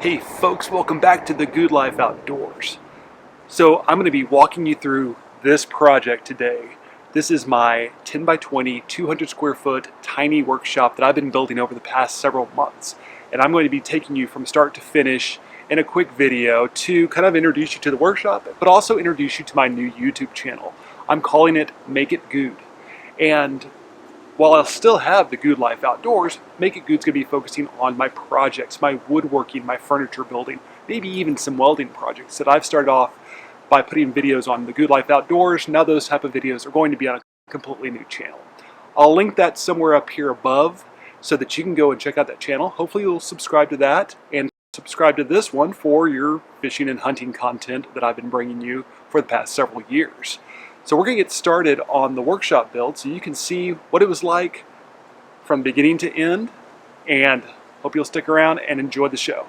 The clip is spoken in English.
Hey folks, welcome back to the Good Life Outdoors. So I'm going to be walking you through this project today. This is my 10 by 20, 200 square foot tiny workshop that I've been building over the past several months. And I'm going to be taking you from start to finish in a quick video to kind of introduce you to the workshop, but also introduce you to my new YouTube channel. I'm calling it Make It Good. And while I'll still have the Good Life Outdoors, Make It Good's going to be focusing on my projects, my woodworking, my furniture building, maybe even some welding projects that I've started off by putting videos on the Good Life Outdoors. Now those type of videos are going to be on a completely new channel. I'll link that somewhere up here above so that you can go and check out that channel. Hopefully you'll subscribe to that and subscribe to this one for your fishing and hunting content that I've been bringing you for the past several years. So we're going to get started on the workshop build so you can see what it was like from beginning to end, and hope you'll stick around and enjoy the show.